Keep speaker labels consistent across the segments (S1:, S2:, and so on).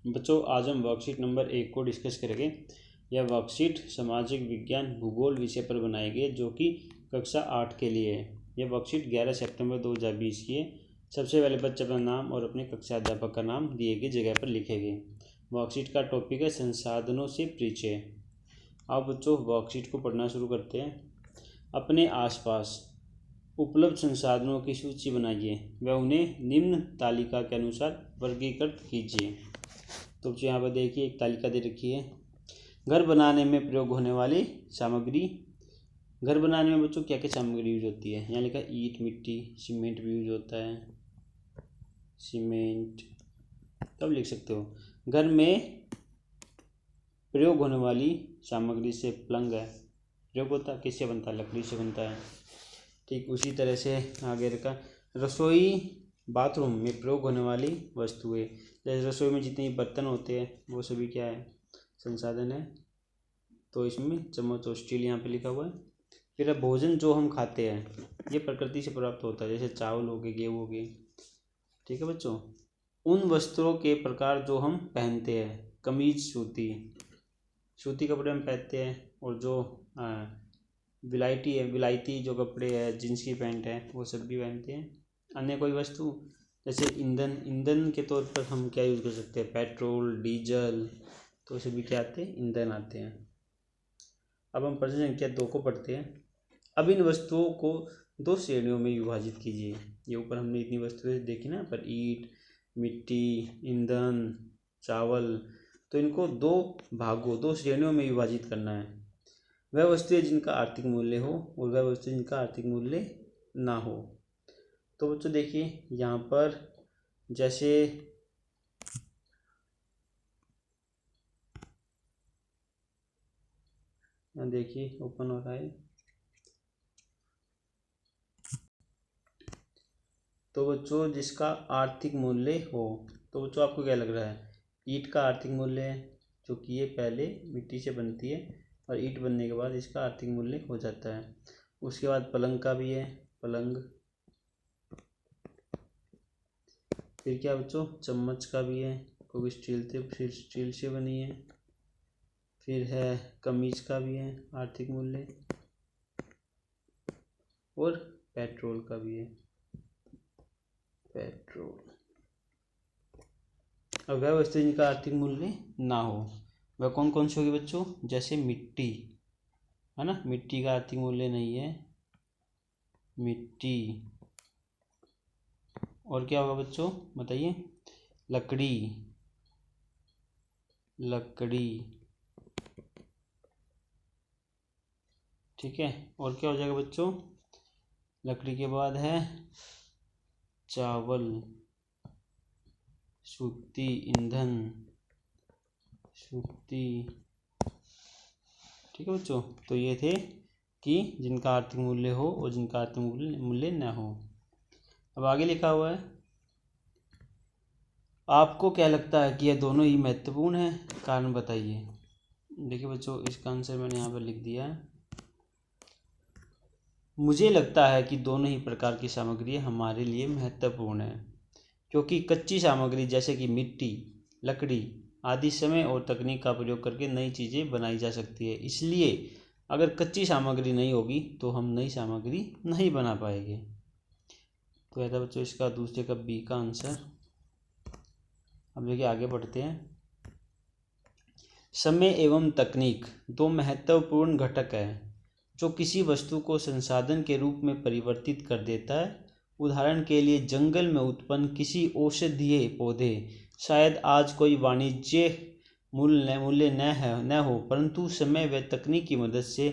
S1: बच्चों, आज हम वर्कशीट नंबर 1 को डिस्कस करेंगे। यह वर्कशीट सामाजिक विज्ञान भूगोल विषय पर बनाई गई है, जो कि कक्षा 8 के लिए है। यह वर्कशीट 11 सितंबर 2020 की है। सबसे पहले बच्चे अपना नाम और अपने कक्षा अध्यापक का नाम दिए गए जगह पर लिखेंगे। वर्कशीट का टॉपिक है संसाधनों से परिचय। अब बच्चों वर्कशीट को पढ़ना शुरू करते हैं। अपने आसपास उपलब्ध संसाधनों की सूची बनाइए व उन्हें निम्न तालिका के अनुसार वर्गीकृत कीजिए। तो यहाँ पर देखिए एक तालिका दे रखी है। घर बनाने में प्रयोग होने वाली सामग्री। घर बनाने में बच्चों क्या क्या सामग्री यूज होती है? यहाँ लिखा ईंट, मिट्टी, सीमेंट भी यूज होता है। सीमेंट तब लिख सकते हो। घर में प्रयोग होने वाली सामग्री से पलंग है, प्रयोग होता है, किससे बनता है? लकड़ी से बनता है। ठीक उसी तरह से आगे रखा रसोई बाथरूम में प्रयोग होने वाली वस्तुएं। जैसे रसोई में जितने बर्तन होते हैं वो सभी क्या है? संसाधन है। तो इसमें चम्मच और स्टील यहाँ पे लिखा हुआ है। फिर भोजन जो हम खाते हैं ये प्रकृति से प्राप्त होता है, जैसे चावल हो गए, गेहूँ हो गए। ठीक है बच्चों। उन वस्त्रों के प्रकार जो हम पहनते हैं, कमीज सूती कपड़े हम पहनते हैं, और जो विलायती जो कपड़े हैं, जींस की पैंट है, वो सब भी पहनते हैं। अन्य कोई वस्तु जैसे ईंधन के तौर पर हम क्या यूज़ कर सकते हैं? पेट्रोल, डीजल, तो सभी क्या आते हैं? ईंधन आते हैं। अब हम प्रश्न संख्या 2 को पढ़ते हैं। अब इन वस्तुओं को 2 श्रेणियों में विभाजित कीजिए। ये ऊपर हमने इतनी वस्तुएं देखी ना, पर ईंट, मिट्टी, ईंधन, चावल, तो इनको 2 श्रेणियों में विभाजित करना है। वह वस्तुएं जिनका आर्थिक मूल्य हो और वह वस्तुएं जिनका आर्थिक मूल्य ना हो। तो बच्चों देखिए यहाँ पर जैसे देखिए ओपन हो रहा है। तो बच्चों जिसका आर्थिक मूल्य हो, तो बच्चों आपको क्या लग रहा है? ईंट का आर्थिक मूल्य है, जो कि ये पहले मिट्टी से बनती है और ईंट बनने के बाद इसका आर्थिक मूल्य हो जाता है। उसके बाद पलंग का भी है, पलंग। फिर क्या बच्चों? चम्मच का भी है, क्योंकि स्टील से बनी है। फिर है कमीज का भी है आर्थिक मूल्य, और पेट्रोल का भी है, पेट्रोल। अब वह वस्तु जिनका आर्थिक मूल्य ना हो वह कौन कौन सी होगी बच्चों? जैसे मिट्टी है ना, मिट्टी का आर्थिक मूल्य नहीं है, मिट्टी। और क्या होगा बच्चों बताइए? लकड़ी, ठीक है। और क्या हो जाएगा बच्चों? लकड़ी के बाद है चावल, सूती ईंधन, ठीक है बच्चों। तो ये थे कि जिनका आर्थिक मूल्य हो और जिनका आर्थिक मूल्य न हो। अब आगे लिखा हुआ है, आपको क्या लगता है कि यह दोनों ही महत्वपूर्ण है? कारण बताइए। देखिए बच्चों इसका आंसर मैंने यहाँ पर लिख दिया है। मुझे लगता है कि दोनों ही प्रकार की सामग्री हमारे लिए महत्वपूर्ण है, क्योंकि कच्ची सामग्री जैसे कि मिट्टी, लकड़ी आदि समय और तकनीक का प्रयोग करके नई चीज़ें बनाई जा सकती है। इसलिए अगर कच्ची सामग्री नहीं होगी तो हम नई सामग्री नहीं बना पाएंगे। तो ऐसा बच्चों इसका दूसरे का बी का आंसर। अब देखिए आगे बढ़ते हैं। समय एवं तकनीक 2 महत्वपूर्ण घटक है जो किसी वस्तु को संसाधन के रूप में परिवर्तित कर देता है। उदाहरण के लिए जंगल में उत्पन्न किसी औषधीय पौधे शायद आज कोई वाणिज्य मूल्य न हो, परंतु समय व तकनीक की मदद से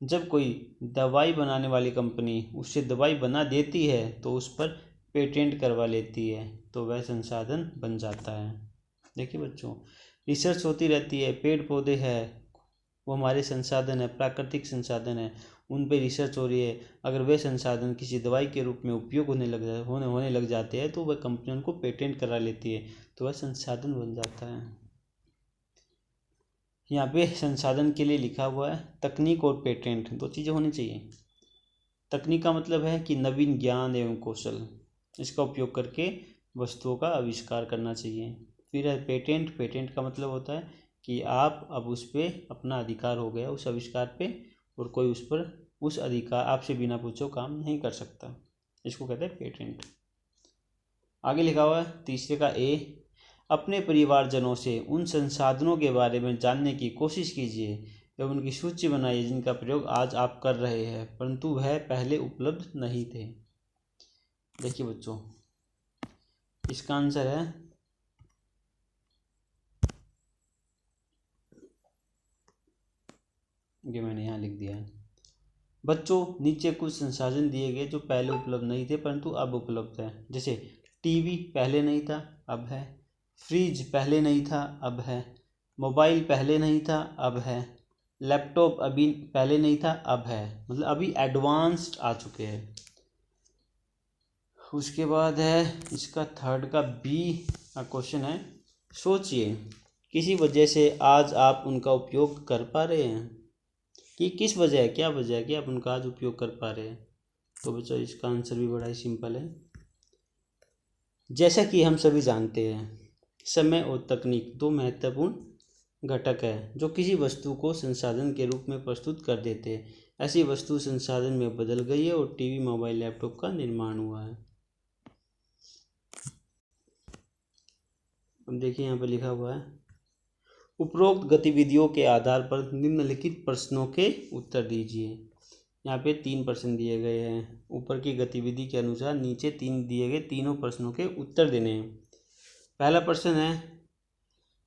S1: जब कोई दवाई बनाने वाली कंपनी उससे दवाई बना देती है तो उस पर पेटेंट करवा लेती है, तो वह संसाधन बन जाता है। देखिए बच्चों रिसर्च होती रहती है, पेड़ पौधे हैं वो हमारे संसाधन है, प्राकृतिक संसाधन है, उन पे रिसर्च हो रही है। अगर वे संसाधन किसी दवाई के रूप में उपयोग होने लग जाते हैं तो वह कंपनी उनको पेटेंट करा लेती है, तो वह संसाधन बन जाता है। यहाँ पे संसाधन के लिए लिखा हुआ है तकनीक और पेटेंट 2 चीज़ें होनी चाहिए। तकनीक का मतलब है कि नवीन ज्ञान एवं कौशल, इसका उपयोग करके वस्तुओं का आविष्कार करना चाहिए। फिर है पेटेंट। पेटेंट का मतलब होता है कि आप अब उस पर अपना अधिकार हो गया उस आविष्कार पे, और कोई उस पर उस अधिकार आपसे बिना पूछे काम नहीं कर सकता, इसको कहते हैं पेटेंट। आगे लिखा हुआ है तीसरे का ए, अपने परिवारजनों से उन संसाधनों के बारे में जानने की कोशिश कीजिए एवं उनकी सूची बनाइए जिनका प्रयोग आज आप कर रहे हैं परंतु वह पहले उपलब्ध नहीं थे। देखिए बच्चों, इसका आंसर है ये मैंने यहाँ लिख दिया है। बच्चों, नीचे कुछ संसाधन दिए गए जो पहले उपलब्ध नहीं थे परंतु अब उपलब्ध है। जैसे टीवी पहले नहीं था, अब है। फ्रिज पहले नहीं था, अब है। मोबाइल पहले नहीं था, अब है। लैपटॉप अभी पहले नहीं था, अब है। मतलब अभी एडवांस्ड आ चुके हैं। उसके बाद है इसका थर्ड का बी का क्वेश्चन है, सोचिए किसी वजह से आज आप उनका उपयोग कर पा रहे हैं, कि किस वजह है, क्या वजह है कि आप उनका आज उपयोग कर पा रहे हैं। तो बच्चों इसका आंसर भी बड़ा ही सिंपल है। जैसा कि हम सभी जानते हैं, समय और तकनीक दो महत्वपूर्ण घटक है जो किसी वस्तु को संसाधन के रूप में प्रस्तुत कर देते हैं। ऐसी वस्तु संसाधन में बदल गई है और टीवी, मोबाइल, लैपटॉप का निर्माण हुआ है। अब देखिए यहाँ पर लिखा हुआ है, उपरोक्त गतिविधियों के आधार पर निम्नलिखित प्रश्नों के उत्तर दीजिए। यहाँ पे 3 प्रश्न दिए गए हैं। ऊपर की गतिविधि के अनुसार नीचे 3 दिए गए तीनों प्रश्नों के उत्तर देने हैं। पहला प्रश्न है,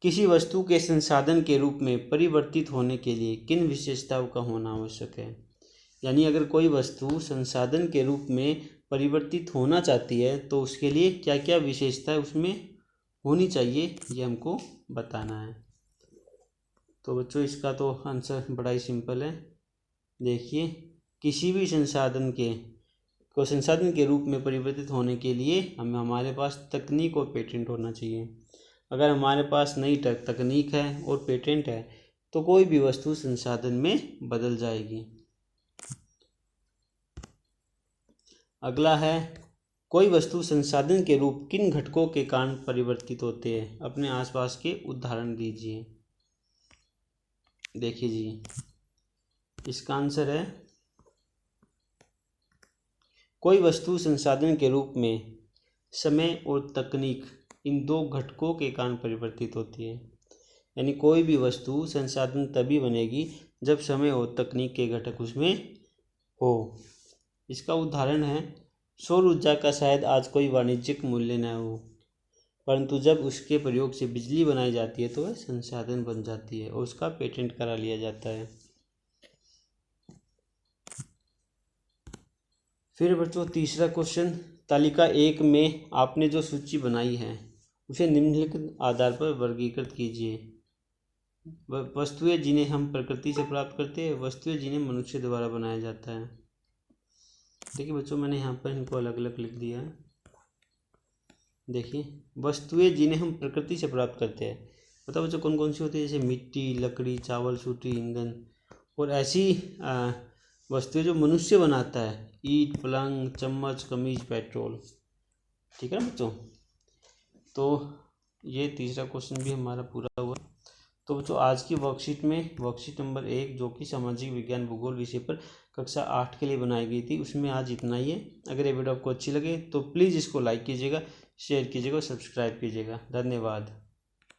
S1: किसी वस्तु के संसाधन के रूप में परिवर्तित होने के लिए किन विशेषताओं का होना आवश्यक है। यानी अगर कोई वस्तु संसाधन के रूप में परिवर्तित होना चाहती है तो उसके लिए क्या क्या विशेषताएं उसमें होनी चाहिए, ये हमको बताना है। तो बच्चों इसका तो आंसर बड़ा ही सिंपल है। देखिए, किसी भी संसाधन के रूप में परिवर्तित होने के लिए हमारे पास तकनीक और पेटेंट होना चाहिए। अगर हमारे पास नई तकनीक है और पेटेंट है तो कोई भी वस्तु संसाधन में बदल जाएगी। अगला है, कोई वस्तु संसाधन के रूप किन घटकों के कारण परिवर्तित होते हैं, अपने आसपास के उदाहरण दीजिए। देखिए जी, इसका आंसर है, कोई वस्तु संसाधन के रूप में समय और तकनीक इन दो घटकों के कारण परिवर्तित होती है। यानी कोई भी वस्तु संसाधन तभी बनेगी जब समय और तकनीक के घटक उसमें हो। इसका उदाहरण है, सौर ऊर्जा का शायद आज कोई वाणिज्यिक मूल्य न हो परंतु जब उसके प्रयोग से बिजली बनाई जाती है तो वह संसाधन बन जाती है और उसका पेटेंट करा लिया जाता है। फिर बच्चों तीसरा क्वेश्चन, तालिका 1 में आपने जो सूची बनाई है उसे निम्नलिखित आधार पर वर्गीकृत कीजिए। वस्तुएं जिन्हें हम प्रकृति से प्राप्त करते हैं, वस्तुएं जिन्हें मनुष्य द्वारा बनाया जाता है। देखिए बच्चों, मैंने यहाँ पर इनको अलग अलग लिख दिया है। देखिए, वस्तुएं जिन्हें हम प्रकृति से प्राप्त करते हैं, बताओ बच्चों कौन कौन सी होती है। जैसे मिट्टी, लकड़ी, चावल, सूती, ईंधन। और ऐसी वस्तुएं जो मनुष्य बनाता है, ईंट, पलंग, चम्मच, कमीज, पेट्रोल। ठीक है ना बच्चों। तो ये तीसरा क्वेश्चन भी हमारा पूरा हुआ। तो बच्चों आज की वर्कशीट नंबर 1 जो कि सामाजिक विज्ञान भूगोल विषय पर कक्षा 8 के लिए बनाई गई थी, उसमें आज इतना ही है। अगर ये वीडियो आपको अच्छी लगे तो प्लीज़ इसको लाइक कीजिएगा, शेयर कीजिएगा और सब्सक्राइब कीजिएगा। धन्यवाद।